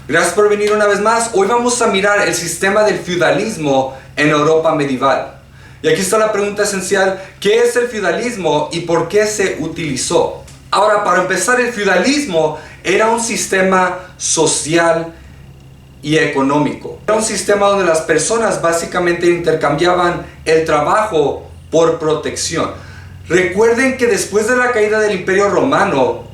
Gracias por venir una vez más. Hoy vamos a mirar el sistema del feudalismo en Europa medieval. Y aquí está la pregunta esencial: ¿qué es el feudalismo y por qué se utilizó? Ahora, para empezar, el feudalismo era un sistema social y económico. Era un sistema donde las personas básicamente intercambiaban el trabajo por protección. Recuerden que después de la caída del Imperio Romano,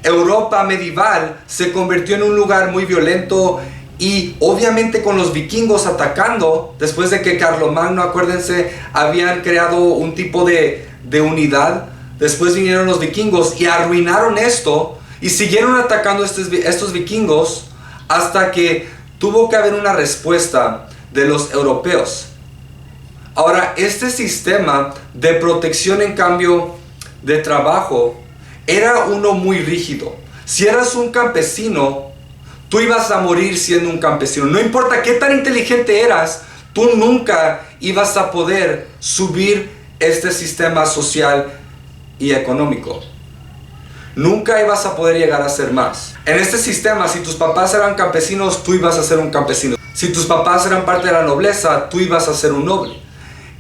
Europa medieval se convirtió en un lugar muy violento, y obviamente con los vikingos atacando, después de que Carlomagno, acuérdense, habían creado un tipo de unidad. Después vinieron los vikingos y arruinaron esto, y siguieron atacando estos vikingos hasta que tuvo que haber una respuesta de los europeos. Ahora, este sistema de protección en cambio de trabajo era uno muy rígido. Si eras un campesino, tú ibas a morir siendo un campesino. No importa qué tan inteligente eras, tú nunca ibas a poder subir este sistema social y económico. Nunca ibas a poder llegar a ser más. En este sistema, si tus papás eran campesinos, tú ibas a ser un campesino. Si tus papás eran parte de la nobleza, tú ibas a ser un noble.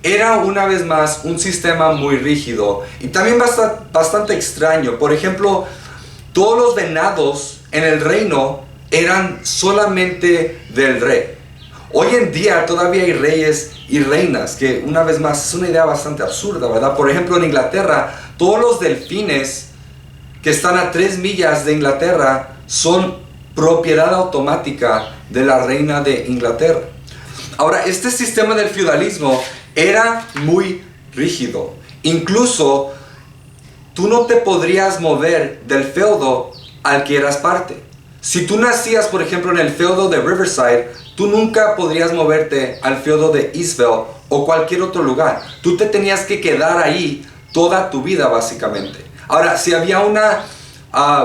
Era una vez más un sistema muy rígido y también bastante extraño. Por ejemplo, todos los venados en el reino eran solamente del rey. Hoy en día todavía hay reyes y reinas, que una vez más es una idea bastante absurda, ¿verdad? Por ejemplo, en Inglaterra, todos los delfines que están a 3 millas de Inglaterra son propiedad automática de la reina de Inglaterra. Ahora, este sistema del feudalismo era muy rígido. Incluso tú no te podrías mover del feudo al que eras parte. Si tú nacías, por ejemplo, en el feudo de Riverside, tú nunca podrías moverte al feudo de Eastvale o cualquier otro lugar. Tú te tenías que quedar ahí toda tu vida, básicamente. Ahora, si había una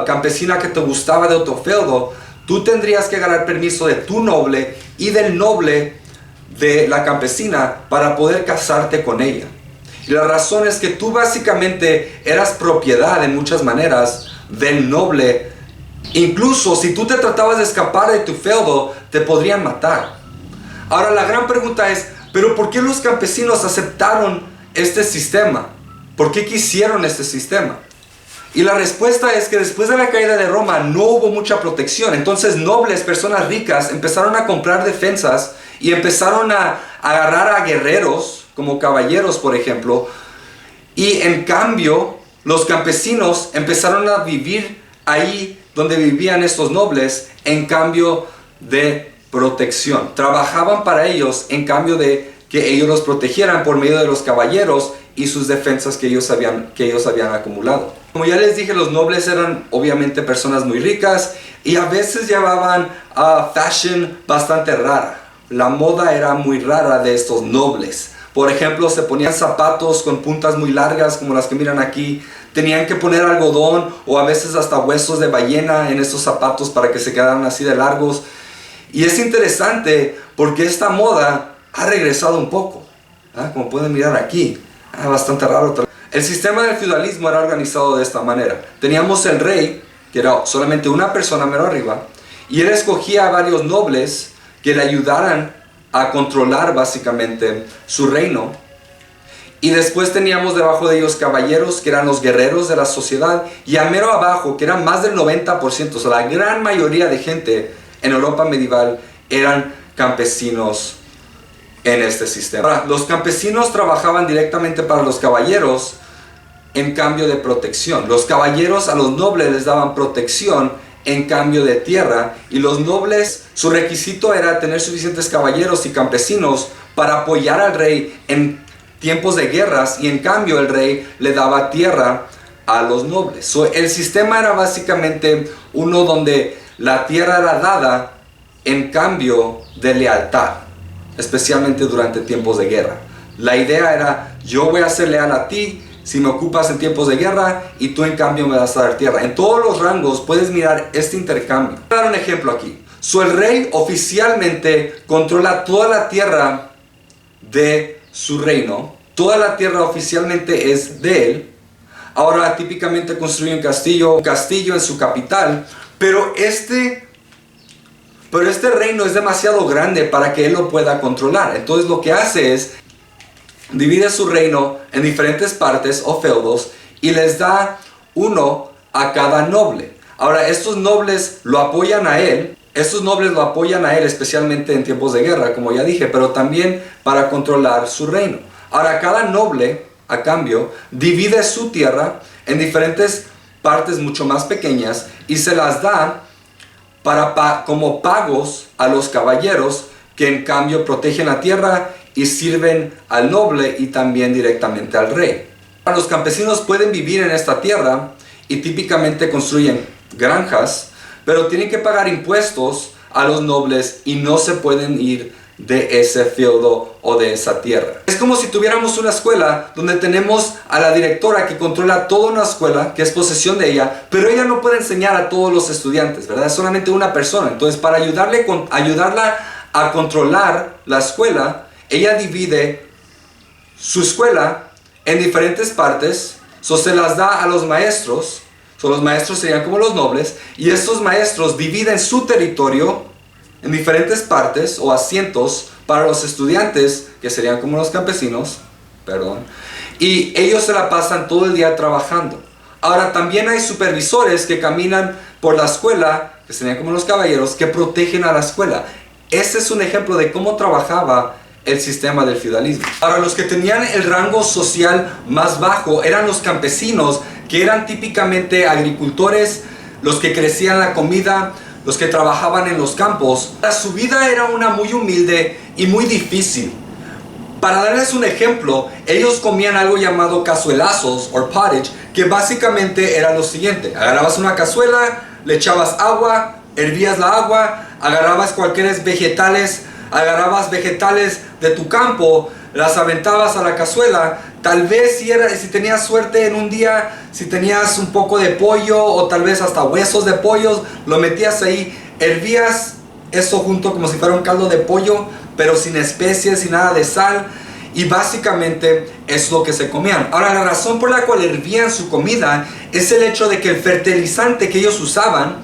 campesina que te gustaba de otro feudo, tú tendrías que ganar permiso de tu noble y del noble de la campesina para poder casarte con ella. Y la razón es que tú básicamente eras propiedad en muchas maneras del noble. Incluso si tú te tratabas de escapar de tu feudo, te podrían matar. Ahora, la gran pregunta es: ¿pero por qué los campesinos aceptaron este sistema? ¿Por qué quisieron este sistema? Y la respuesta es que después de la caída de Roma no hubo mucha protección. Entonces nobles, personas ricas, empezaron a comprar defensas y empezaron a agarrar a guerreros como caballeros, por ejemplo. Y en cambio, los campesinos empezaron a vivir ahí donde vivían estos nobles en cambio de protección. Trabajaban para ellos en cambio de que ellos los protegieran por medio de los caballeros y sus defensas que ellos habían acumulado. Como ya les dije, los nobles eran obviamente personas muy ricas y a veces llevaban fashion bastante rara. La moda era muy rara de estos nobles. Por ejemplo, se ponían zapatos con puntas muy largas como las que miran aquí. Tenían que poner algodón o a veces hasta huesos de ballena en estos zapatos para que se quedaran así de largos. Y es interesante porque esta moda ha regresado un poco. Como pueden mirar aquí, bastante raro. El sistema del feudalismo era organizado de esta manera. Teníamos el rey, que era solamente una persona mero arriba, y él escogía a varios nobles que le ayudaran a controlar básicamente su reino. Y después teníamos debajo de ellos caballeros, que eran los guerreros de la sociedad, y a mero abajo, que eran más del 90%, o sea, la gran mayoría de gente en Europa medieval eran campesinos en este sistema. Ahora, los campesinos trabajaban directamente para los caballeros en cambio de protección. Los caballeros a los nobles les daban protección en cambio de tierra, y los nobles, su requisito era tener suficientes caballeros y campesinos para apoyar al rey en tiempos de guerras, y en cambio el rey le daba tierra a los nobles. El sistema era básicamente uno donde la tierra era dada en cambio de lealtad, especialmente durante tiempos de guerra. La idea era: yo voy a ser leal a ti si me ocupas en tiempos de guerra, y tú en cambio me vas a dar tierra. En todos los rangos puedes mirar este intercambio. Voy a dar un ejemplo aquí. El rey oficialmente controla toda la tierra de su reino. Toda la tierra oficialmente es de él. Ahora típicamente construye un castillo en su capital, pero este Pero este reino es demasiado grande para que él lo pueda controlar. Entonces lo que hace es divide su reino en diferentes partes o feudos y les da uno a cada noble. Ahora estos nobles lo apoyan a él. Estos nobles lo apoyan a él especialmente en tiempos de guerra, como ya dije, pero también para controlar su reino. Ahora cada noble, a cambio, divide su tierra en diferentes partes mucho más pequeñas y se las da como pagos a los caballeros que en cambio protegen la tierra y sirven al noble y también directamente al rey. Los campesinos pueden vivir en esta tierra y típicamente construyen granjas, pero tienen que pagar impuestos a los nobles y no se pueden ir de ese feudo o de esa tierra. Es como si tuviéramos una escuela donde tenemos a la directora que controla toda una escuela, que es posesión de ella, pero ella no puede enseñar a todos los estudiantes, ¿verdad? Es solamente una persona. Entonces, para ayudarla a controlar la escuela, ella divide su escuela en diferentes partes, se las da a los maestros. Los maestros serían como los nobles, y estos maestros dividen su territorio en diferentes partes o asientos para los estudiantes, que serían como los campesinos, y ellos se la pasan todo el día trabajando. Ahora también hay supervisores que caminan por la escuela, que serían como los caballeros, que protegen a la escuela. Este es un ejemplo de cómo trabajaba el sistema del feudalismo. Ahora, los que tenían el rango social más bajo eran los campesinos, que eran típicamente agricultores, los que crecían la comida, los que trabajaban en los campos. Su vida era una muy humilde y muy difícil. Para darles un ejemplo, ellos comían algo llamado cazuelazos o pottage, que básicamente era lo siguiente: agarrabas una cazuela, le echabas agua, hervías la agua, agarrabas vegetales de tu campo, las aventabas a la cazuela. Tal vez si tenías suerte en un día, si tenías un poco de pollo o tal vez hasta huesos de pollo, lo metías ahí, hervías eso junto como si fuera un caldo de pollo, pero sin especies, sin nada de sal, y básicamente es lo que se comían. Ahora, la razón por la cual hervían su comida es el hecho de que el fertilizante que ellos usaban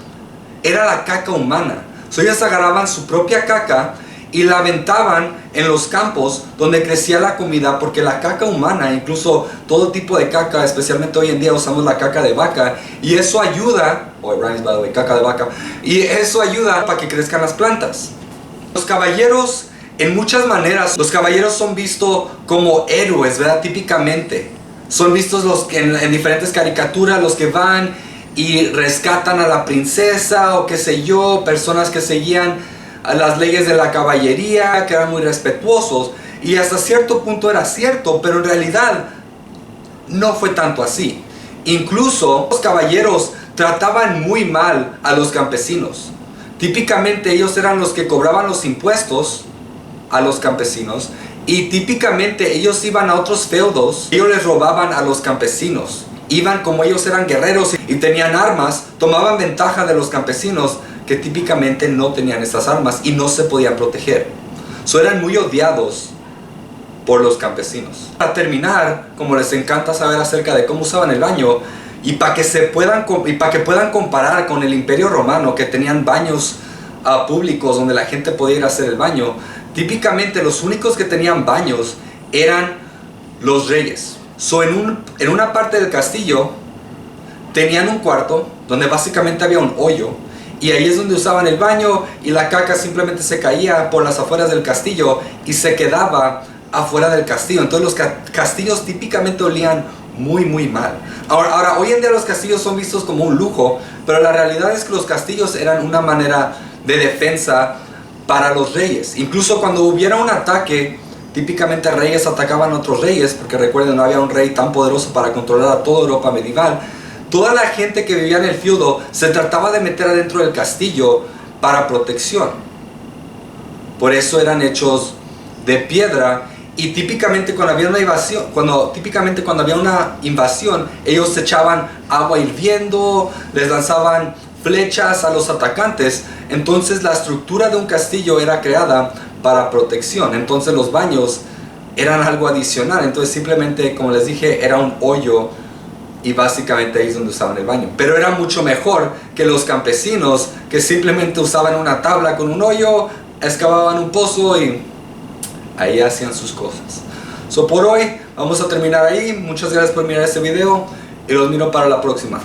era la caca humana. Ellos agarraban su propia caca y la aventaban en los campos donde crecía la comida, porque la caca humana, incluso todo tipo de caca, especialmente hoy en día usamos la caca de vaca, y eso ayuda, caca de vaca, y eso ayuda para que crezcan las plantas. Los caballeros, en muchas maneras, los caballeros son vistos como héroes, ¿verdad? Típicamente son vistos en diferentes caricaturas, los que van y rescatan a la princesa o qué sé yo, personas que seguían a las leyes de la caballería, que eran muy respetuosos, y hasta cierto punto era cierto, pero en realidad no fue tanto así. Incluso los caballeros trataban muy mal a los campesinos. Típicamente ellos eran los que cobraban los impuestos a los campesinos, y típicamente ellos iban a otros feudos, ellos les robaban a los campesinos. Iban, como ellos eran guerreros y tenían armas, tomaban ventaja de los campesinos que típicamente no tenían estas armas y no se podían proteger. Eran muy odiados por los campesinos. Para terminar, como les encanta saber acerca de cómo usaban el baño, y para que puedan comparar con el Imperio Romano, que tenían baños públicos donde la gente podía ir a hacer el baño, típicamente los únicos que tenían baños eran los reyes. En una parte del castillo tenían un cuarto donde básicamente había un hoyo, y ahí es donde usaban el baño, y la caca simplemente se caía por las afueras del castillo y se quedaba afuera del castillo. Entonces los castillos típicamente olían muy muy mal. Ahora, hoy en día los castillos son vistos como un lujo, pero la realidad es que los castillos eran una manera de defensa para los reyes. Incluso cuando hubiera un ataque, típicamente reyes atacaban a otros reyes, porque recuerden, no había un rey tan poderoso para controlar a toda Europa medieval. Toda la gente que vivía en el feudo se trataba de meter adentro del castillo para protección. Por eso eran hechos de piedra, y típicamente cuando había una invasión, ellos echaban agua hirviendo, les lanzaban flechas a los atacantes. Entonces la estructura de un castillo era creada para protección. Entonces los baños eran algo adicional. Entonces simplemente, como les dije, era un hoyo, y básicamente ahí es donde usaban el baño. Pero era mucho mejor que los campesinos que simplemente usaban una tabla con un hoyo, excavaban un pozo y ahí hacían sus cosas. Por hoy vamos a terminar ahí. Muchas gracias por mirar este video y los miro para la próxima.